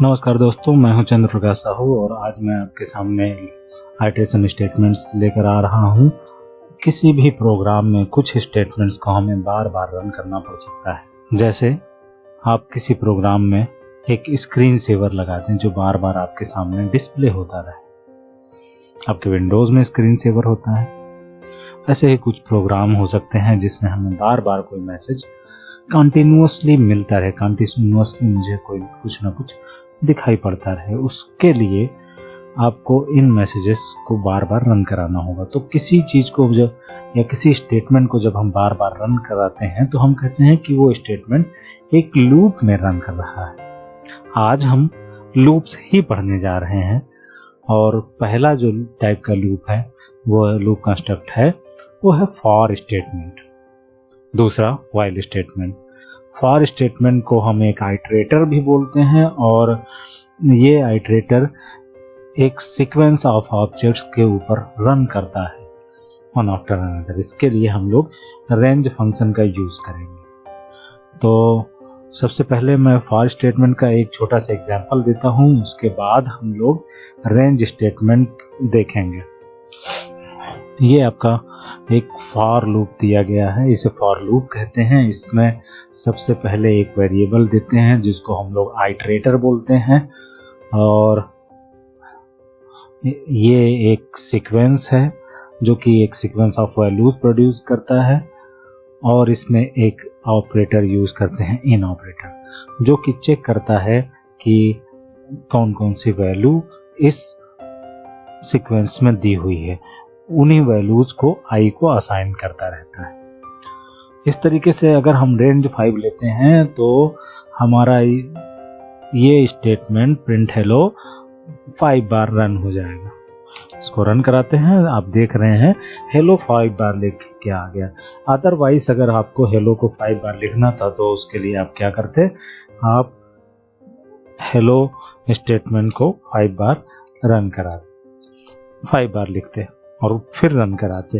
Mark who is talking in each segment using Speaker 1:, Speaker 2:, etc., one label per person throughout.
Speaker 1: नमस्कार दोस्तों, मैं हूं चंद्र प्रकाश साहू और आज मैं आपके सामने आइटरेशन स्टेटमेंट्स लेकर आ रहा हूं। किसी भी प्रोग्राम में कुछ स्टेटमेंट्स को हमें बार बार रन करना पड़ सकता है। जैसे आप किसी प्रोग्राम में एक स्क्रीन सेवर लगा दें जो बार बार आपके सामने डिस्प्ले होता रहे। आपके विंडोज़ में स्क्रीन सेवर होता है। ऐसे ही कुछ प्रोग्राम हो सकते हैं जिसमें हमें बार बार कोई मैसेज कंटिन्यूअसली मिलता रहे, कंटिन्यूअसली मुझे कोई कुछ ना कुछ दिखाई पड़ता रहे। उसके लिए आपको इन मैसेजेस को बार बार रन कराना होगा। तो किसी चीज़ को जब या किसी स्टेटमेंट को जब हम बार बार रन कराते हैं तो हम कहते हैं कि वो स्टेटमेंट एक लूप में रन कर रहा है। आज हम लूप्स ही पढ़ने जा रहे हैं और पहला जो टाइप का लूप है वो लूप कंस्ट्रक्ट है, वो है फॉर स्टेटमेंट। दूसरा व्हाइल स्टेटमेंट। फॉर स्टेटमेंट को हम एक आइटरेटर भी बोलते हैं और ये आइटरेटर एक सीक्वेंस ऑफ ऑब्जेक्ट्स के ऊपर रन करता है वन आफ्टर अनदर। इसके लिए हम लोग रेंज फंक्शन का यूज़ करेंगे। तो सबसे पहले मैं फॉर स्टेटमेंट का एक छोटा सा एग्जांपल देता हूँ, उसके बाद हम लोग रेंज स्टेटमेंट देखेंगे। ये आपका एक फॉर लूप दिया गया है, इसे फॉर लूप कहते हैं। इसमें सबसे पहले एक वेरिएबल देते हैं जिसको हम लोग आइटरेटर बोलते हैं और ये एक सीक्वेंस है जो कि एक सीक्वेंस ऑफ वैल्यूज प्रोड्यूस करता है और इसमें एक ऑपरेटर यूज करते हैं, इन ऑपरेटर, जो कि चेक करता है कि कौन कौन सी वैल्यू इस सीक्वेंस में दी हुई है। उन्हीं वैल्यूज को आई को असाइन करता रहता है। इस तरीके से अगर हम रेंज 5 लेते हैं तो हमारा ये स्टेटमेंट प्रिंट हेलो 5 बार रन हो जाएगा। इसको रन कराते हैं, आप देख रहे हैं हेलो 5 बार लिख के आ गया। अदरवाइज अगर आपको हेलो को 5 बार लिखना था तो उसके लिए आप क्या करते, आप हेलो स्टेटमेंट को 5 बार रन कराते, 5 बार लिखते और फिर रन कराते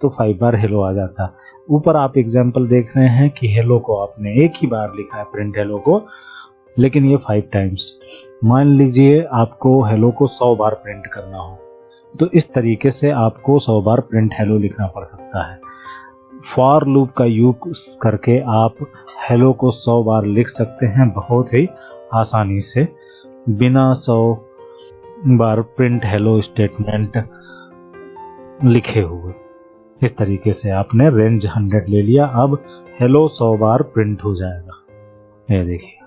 Speaker 1: तो 5 बार हेलो आ जाता। ऊपर आप एग्जाम्पल देख रहे हैं कि हेलो को आपने एक ही बार लिखा है, प्रिंट हेलो को, लेकिन ये 5 टाइम्स। मान लीजिए आपको हेलो को 100 बार प्रिंट करना हो तो इस तरीके से आपको 100 बार प्रिंट हेलो लिखना पड़ सकता है। फॉर लूप का यूज करके आप हेलो को 100 बार लिख सकते हैं बहुत ही आसानी से, बिना 100 बार प्रिंट हेलो स्टेटमेंट लिखे हुए। इस तरीके से आपने रेंज 100 ले लिया। अब हेलो 100 बार प्रिंट हो जाएगा। ये देखिए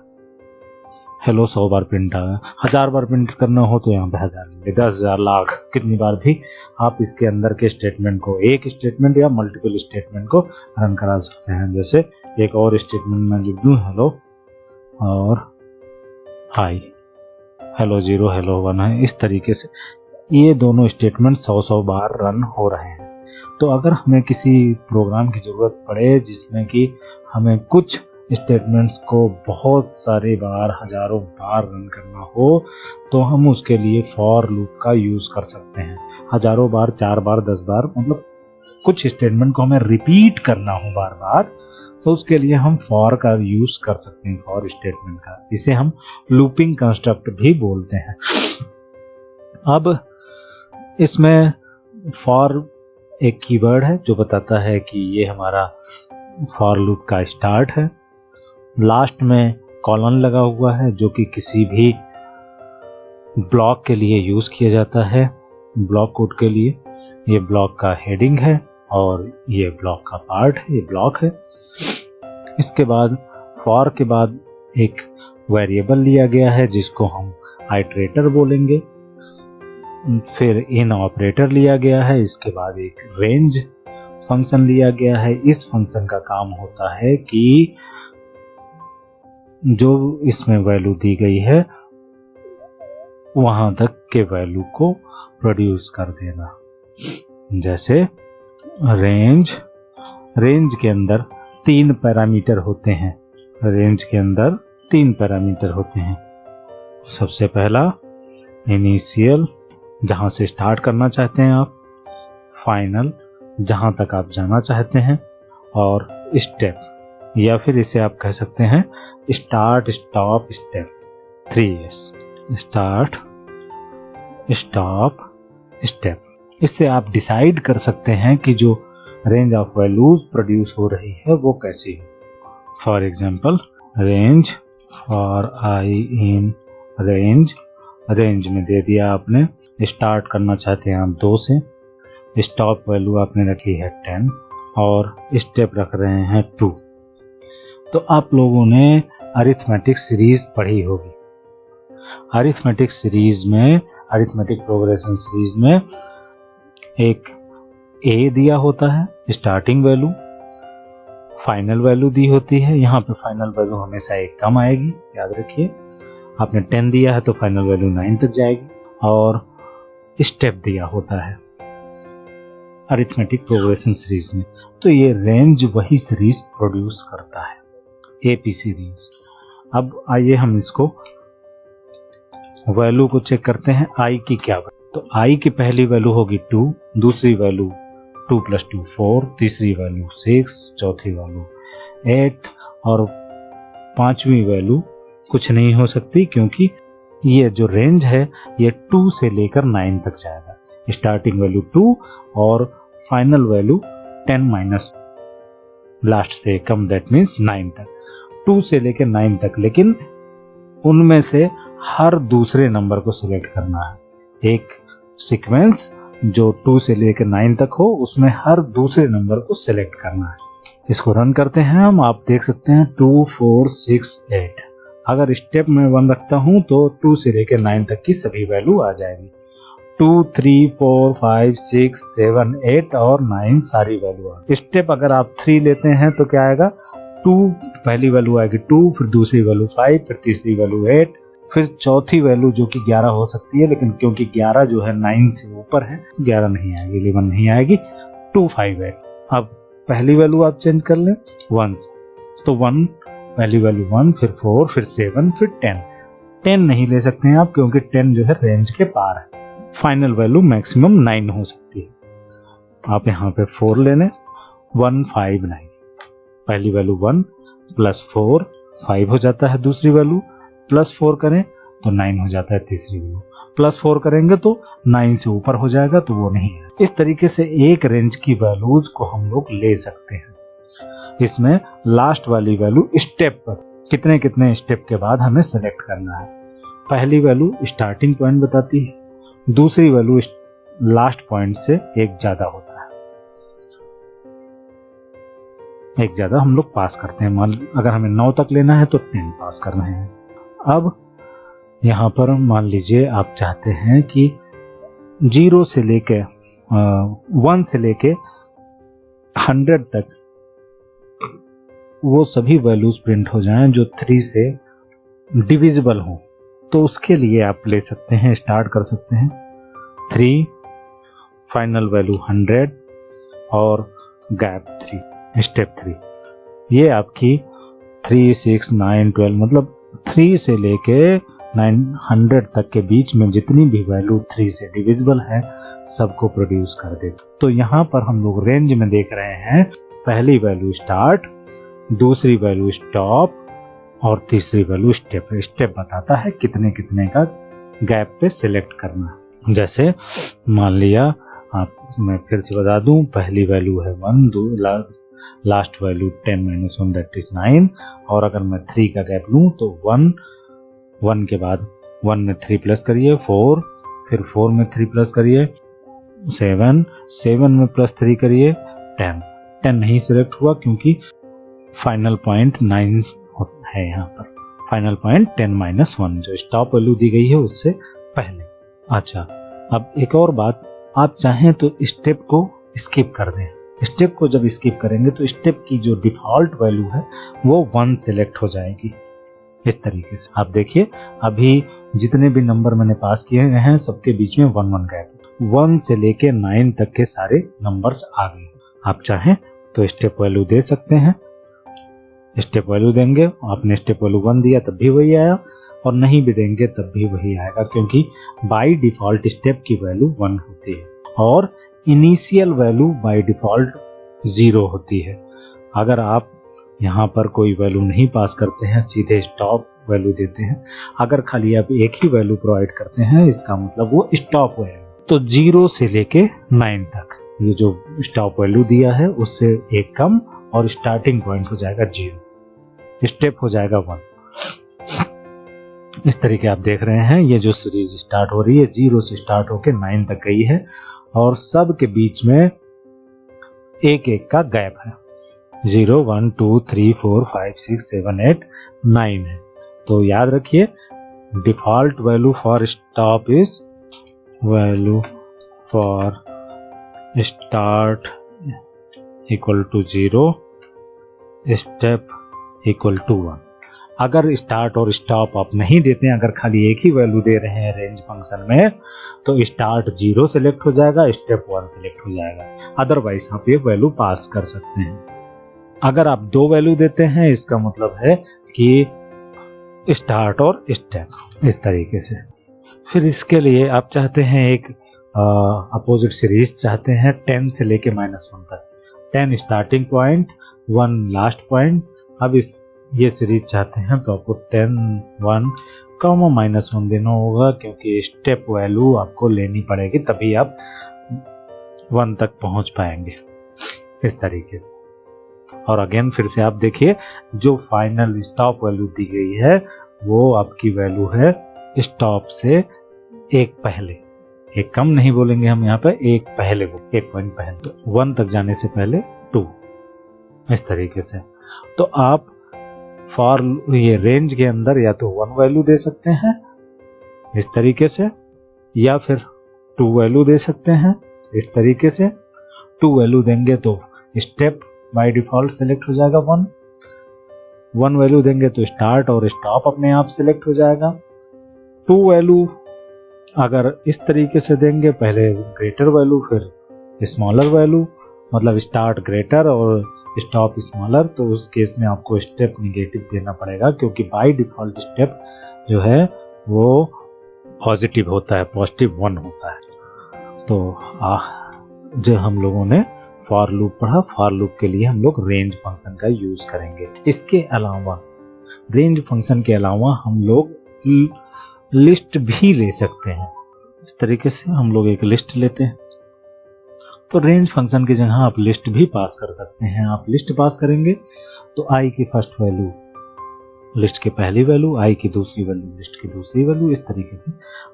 Speaker 1: हेलो 100 बार प्रिंट आ गया। 1000 बार प्रिंट करना हो तो यहाँ पे 1000, 10,000, लाख, कितनी बार भी आप इसके अंदर के स्टेटमेंट को, एक स्टेटमेंट या मल्टीपल स्टेटमेंट को रन करा सकते हैं। जैसे एक और स्टेटमेंट में लिख दूँ हेलो और हाई, हेलो 0, हेलो 1 है। इस तरीके से ये दोनों स्टेटमेंट 100 बार रन हो रहे हैं। तो अगर हमें किसी प्रोग्राम की ज़रूरत पड़े जिसमें कि हमें कुछ स्टेटमेंट्स को बहुत सारे बार, हजारों बार रन करना हो तो हम उसके लिए फॉर लूप का यूज़ कर सकते हैं। हजारों बार, 4 बार, 10 बार, मतलब कुछ स्टेटमेंट को हमें रिपीट करना हो बार बार तो उसके लिए हम फॉर का यूज़ कर सकते हैं, फॉर स्टेटमेंट का। इसे हम लूपिंग कंस्ट्रक्ट भी बोलते हैं। अब इसमें फॉर एक कीवर्ड है जो बताता है कि ये हमारा फॉर लूप का स्टार्ट है। लास्ट में कॉलन लगा हुआ है जो कि किसी भी ब्लॉक के लिए यूज़ किया जाता है, ब्लॉक कोड के लिए। ये ब्लॉक का हेडिंग है और ये ब्लॉक का पार्ट है, ये ब्लॉक है। इसके बाद फॉर के बाद एक वेरिएबल लिया गया है जिसको हम आइटरेटर बोलेंगे। फिर इन ऑपरेटर लिया गया है। इसके बाद एक रेंज फंक्शन लिया गया है। इस फंक्शन का काम होता है कि जो इसमें वैल्यू दी गई है वहां तक के वैल्यू को प्रोड्यूस कर देना। जैसे रेंज के अंदर 3 पैरामीटर होते हैं। रेंज के अंदर 3 पैरामीटर होते हैं। सबसे पहला इनिशियल, जहां से स्टार्ट करना चाहते हैं आप, फाइनल, जहां तक आप जाना चाहते हैं, और स्टेप, या फिर इसे आप कह सकते हैं start, stop, step, 3S। Start, stop, step. इससे आप डिसाइड कर सकते हैं कि जो रेंज ऑफ वैल्यूज प्रोड्यूस हो रही है वो कैसी है। For example, range for I in range, range में दे दिया आपने, स्टार्ट करना चाहते हैं आप 2 से, स्टॉप वैल्यू आपने रखी है 10 और स्टेप रख रहे हैं 2। तो आप लोगों ने अरिथमेटिक सीरीज पढ़ी होगी। अरिथमेटिक सीरीज में, अरिथमेटिक प्रोग्रेशन सीरीज में एक ए दिया होता है स्टार्टिंग वैल्यू, फाइनल वैल्यू दी होती है। यहाँ पे फाइनल वैल्यू हमेशा एक कम आएगी, याद रखिए। आपने 10 दिया है तो फाइनल वैल्यू 9 तक जाएगी, और स्टेप दिया होता है अरिथमेटिक प्रोग्रेशन सीरीज में। तो ये रेंज वही सीरीज प्रोड्यूस करता है, एपी सीरीज। अब आइए हम इसको वैल्यू को चेक करते हैं। आई की क्या वैल्यू, तो आई की पहली वैल्यू होगी 2, दूसरी वैल्यू 2 + 2 4, तीसरी वैल्यू 6, चौथी वैल्यू 8 और पांचवी वैल्यू कुछ नहीं हो सकती, क्योंकि ये जो रेंज है ये 2 से लेकर 9 तक जाएगा। स्टार्टिंग वैल्यू 2 और फाइनल वैल्यू 10 माइनस लास्ट से कम, दैट मीन्स 9 तक, 2 से लेकर 9 तक। लेकिन उनमें से हर दूसरे नंबर को सिलेक्ट करना है। एक सीक्वेंस जो 2 से लेकर 9 तक हो, उसमें हर दूसरे नंबर को सिलेक्ट करना है। इसको रन करते हैं हम, आप देख सकते हैं 2 4 6 8। अगर स्टेप में 1 रखता हूं तो 2 से लेकर 9 तक की सभी वैल्यू आ जाएगी। 2 3 4 5 6 7 8 और 9 सारी वैल्यू आ गई। स्टेप अगर आप 3 लेते हैं तो क्या आएगा, 2 पहली वैल्यू आएगी 2, फिर दूसरी वैल्यू 5, फिर तीसरी वैल्यू 8, फिर चौथी वैल्यू जो कि 11 हो सकती है, लेकिन क्योंकि 11 जो है 9 से ऊपर है, 11 नहीं आएगी, 11 नहीं आएगी, 2 5 8। अब पहली वैल्यू आप चेंज कर लें 1 से, तो 1 पहली वैल्यू 1, फिर 4, फिर 7, फिर 10। 10 नहीं ले सकते हैं आप, क्योंकि 10 जो है रेंज के पार है। फाइनल वैल्यू मैक्सिमम 9 हो सकती है। आप यहाँ पे 4 ले लें, 1 5 9, पहली वैल्यू 1 + 4 5 हो जाता है, दूसरी वैल्यू +4 करें तो 9 हो जाता है, तीसरी वैल्यू +4 करेंगे तो 9 से ऊपर हो जाएगा, तो वो नहीं है। इस तरीके से एक रेंज की वैल्यूज को हम लोग ले सकते हैं। इसमें लास्ट वाली वैल्यू स्टेप पर कितने कितने स्टेप के बाद हमें सेलेक्ट करना है। पहली वैल्यू स्टार्टिंग पॉइंट बताती है, दूसरी वैल्यू लास्ट पॉइंट से एक ज्यादा होता है, एक ज्यादा हम लोग पास करते हैं। मान अगर हमें 9 तक लेना है तो 10 पास कर रहे हैं। अब यहाँ पर मान लीजिए आप चाहते हैं कि 0 से लेके 1 से लेके 100 तक वो सभी वैल्यूज प्रिंट हो जाएं जो 3 से डिविजिबल हो, तो उसके लिए आप ले सकते हैं, स्टार्ट कर सकते हैं 3, फाइनल वैल्यू 100 और गैप 3, स्टेप 3। ये आपकी 3 6 9 12 मतलब 3 से लेके 900 तक के बीच में जितनी भी वैल्यू 3 से डिविजिबल है सबको प्रोड्यूस कर दे। तो यहाँ पर हम लोग रेंज में देख रहे हैं, पहली वैल्यू स्टार्ट, दूसरी वैल्यू स्टॉप और तीसरी वैल्यू स्टेप। स्टेप बताता है कितने कितने का गैप पे सिलेक्ट करना। जैसे मान लिया आप, मैं फिर से बता दूं, पहली वैल्यू है 1, 2, लास्ट वैल्यू 10 - 1 दैट इज 9, और अगर मैं 3 का गैप लूं तो 1 के बाद 1 में 3 प्लस करिए 4, फिर 4 में 3 प्लस करिए 7 में प्लस 3 करिए 10 नहीं सिलेक्ट हुआ क्योंकि फाइनल पॉइंट 9 है। यहाँ पर फाइनल पॉइंट 10 - 1 जो स्टॉप वैल्यू दी गई है उससे पहले। अच्छा, अब एक और बात, आप चाहें तो स्टेप को स्किप कर दें। स्टेप को जब स्किप करेंगे तो स्टेप की जो डिफॉल्ट वैल्यू है वो 1 सिलेक्ट हो जाएगी। इस तरीके से आप देखिए, अभी जितने भी नंबर मैंने पास किए हैं सबके बीच में 1 1 गैप, 1 से लेके 9 तक के सारे नंबर्स आ गए। आप चाहें तो स्टेप वैल्यू दे सकते हैं, स्टेप वैल्यू देंगे, आपने स्टेप वैल्यू 1 दिया तब भी वही आया, और नहीं भी देंगे तब भी वही आएगा, क्योंकि बाय डिफॉल्ट स्टेप की वैल्यू 1 होती है और इनिशियल वैल्यू बाय डिफॉल्ट 0 होती है। अगर आप यहाँ पर कोई वैल्यू नहीं पास करते हैं, सीधे स्टॉप वैल्यू देते हैं, अगर खाली आप एक ही वैल्यू प्रोवाइड करते हैं, इसका मतलब वो स्टॉप वैल्यू। तो 0 से लेके 9 तक ये जो स्टॉप वैल्यू दिया है उससे एक कम, और स्टार्टिंग पॉइंट हो जाएगा 0, स्टेप हो जाएगा 1। इस तरीके आप देख रहे हैं ये जो सीरीज स्टार्ट हो रही है 0 से स्टार्ट होके 9 तक गई है, और सब के बीच में एक एक का गैप है। 0 1 2 3 4 5 6 7 8 9 है। तो याद रखिए default value for stop is value for start equal to 0, step equal to 1। अगर स्टार्ट और स्टॉप आप नहीं देते हैं, अगर खाली एक ही वैल्यू दे रहे हैं रेंज फंक्शन में, तो स्टार्ट 0 सेलेक्ट हो जाएगा, स्टेप 1 सेलेक्ट हो जाएगा। अदरवाइज आप ये वैल्यू पास कर सकते हैं। अगर आप 2 वैल्यू देते हैं, इसका मतलब है कि स्टार्ट और स्टेप, इस तरीके से। फिर इसके लिए आप चाहते हैं एक अपोजिट सीरीज चाहते हैं 10 से लेके -1 तक, 10 स्टार्टिंग पॉइंट, 1 लास्ट पॉइंट। अब ये सीरीज चाहते हैं तो आपको 10 1 -1 देना होगा, क्योंकि स्टेप वैल्यू आपको लेनी पड़ेगी, तभी आप 1 तक पहुंच पाएंगे, इस तरीके से। और अगेन फिर से आप देखिए जो फाइनल स्टॉप वैल्यू दी गई है वो आपकी वैल्यू है स्टॉप से एक पहले, एक कम नहीं बोलेंगे हम यहाँ पे, एक पहले, एक पॉइंट पहले, तो 1 तक जाने से पहले 2, इस तरीके से। तो आप फॉर ये रेंज के अंदर या तो 1 वैल्यू दे सकते हैं इस तरीके से, या फिर 2 वैल्यू दे सकते हैं इस तरीके से। 2 वैल्यू देंगे तो स्टेप बाय डिफॉल्ट सेलेक्ट हो जाएगा 1 वैल्यू देंगे तो स्टार्ट और स्टॉप अपने आप सेलेक्ट हो जाएगा। 2 वैल्यू अगर इस तरीके से देंगे, पहले ग्रेटर वैल्यू फिर स्मॉलर वैल्यू, मतलब स्टार्ट ग्रेटर और स्टॉप स्मॉलर, तो उस केस में आपको स्टेप निगेटिव देना पड़ेगा, क्योंकि बाय डिफॉल्ट स्टेप जो है वो पॉजिटिव होता है, +1 होता है। तो जो हम लोगों ने फॉर लूप पढ़ा, फॉर लूप के लिए हम लोग रेंज फंक्शन का यूज करेंगे। इसके अलावा रेंज फंक्शन के अलावा हम लोग लिस्ट भी ले सकते हैं। इस तरीके से हम लोग एक लिस्ट लेते हैं, तो रेंज फंक्शन की जगह आप लिस्ट भी पास कर सकते हैं। आप लिस्ट पास करेंगे तो आई की फर्स्ट वैल्यू लिस्ट की पहली वैल्यू, आई की दूसरी वैल्यू लिस्ट की दूसरी वैल्यू, इस तरीके से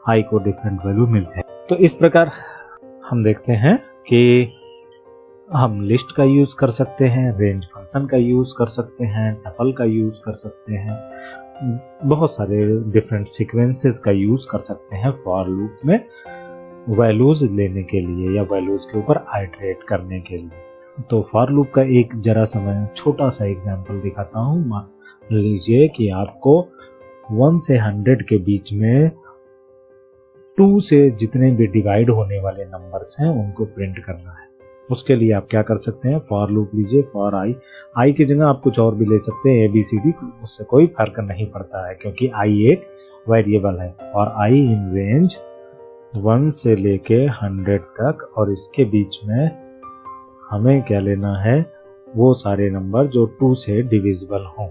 Speaker 1: आई को डिफरेंट वैल्यू मिल जाए। तो इस प्रकार हम देखते हैं कि हम लिस्ट का यूज कर सकते हैं, रेंज फंक्शन का यूज कर सकते हैं, टपल का यूज कर सकते हैं, बहुत सारे डिफरेंट सीक्वेंसेस का यूज कर सकते हैं फॉर लूप में वैल्यूज लेने के लिए या वैल्यूज के ऊपर आइटरेट करने के लिए। तो फॉर लूप का एक जरा सा मैं छोटा सा एग्जांपल दिखाता हूँ। मान लीजिए कि आपको 1 से 100 के बीच में 2 से जितने भी डिवाइड होने वाले नंबर्स हैं उनको प्रिंट करना है। उसके लिए आप क्या कर सकते हैं, फॉर लूप लीजिए फॉर आई की जगह आप कुछ और भी ले सकते हैं, ABCD, उससे कोई फर्क नहीं पड़ता है, क्योंकि आई एक वेरिएबल है। और आई इन रेंज 1 से लेके 100 तक, और इसके बीच में हमें क्या लेना है, वो सारे नंबर जो 2 से डिविजिबल हों।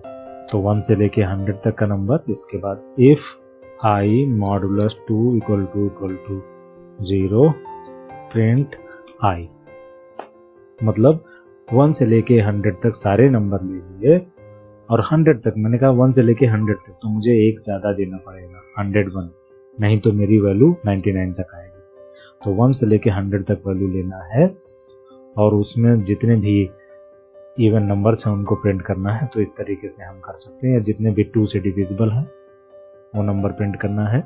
Speaker 1: तो 1 से लेके 100 तक का नंबर, इसके बाद if I modulus 2 equal to 0 print I, मतलब 1 से लेके 100 तक सारे नंबर ले लिए, और 100 तक मैंने कहा 1 से लेके 100 तक तो मुझे एक ज़्यादा देना पड़ेगा 101, नहीं तो मेरी वैल्यू 99 तक आएगी। तो 1 से लेके 100 तक वैल्यू लेना है, और उसमें जितने भी इवन नंबर्स हैं उनको प्रिंट करना है। तो इस तरीके से हम कर सकते हैं, जितने भी 2 से डिविजिबल हैं वो नंबर प्रिंट करना है।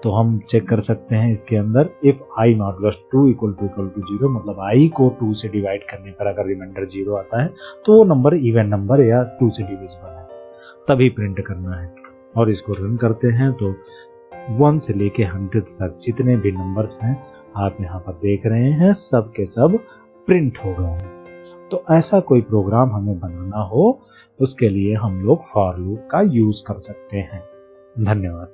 Speaker 1: तो हम चेक कर सकते हैं इसके अंदर, if I modulus 2 equal to 0, मतलब आई को 2 से डिवाइड करने पर अगर रिमाइंडर 0 आता है तो वो नंबर इवन नंबर या 2 से डिविजिबल है, तभी प्रिंट करना है। और इसको रन करते हैं तो 1 से लेके 100 तक जितने भी नंबर्स हैं आप यहाँ पर देख रहे हैं, सब के सब प्रिंट हो गए हैं। तो ऐसा कोई प्रोग्राम हमें बनाना हो, उसके लिए हम लोग फॉर लूप का यूज कर सकते हैं। धन्यवाद।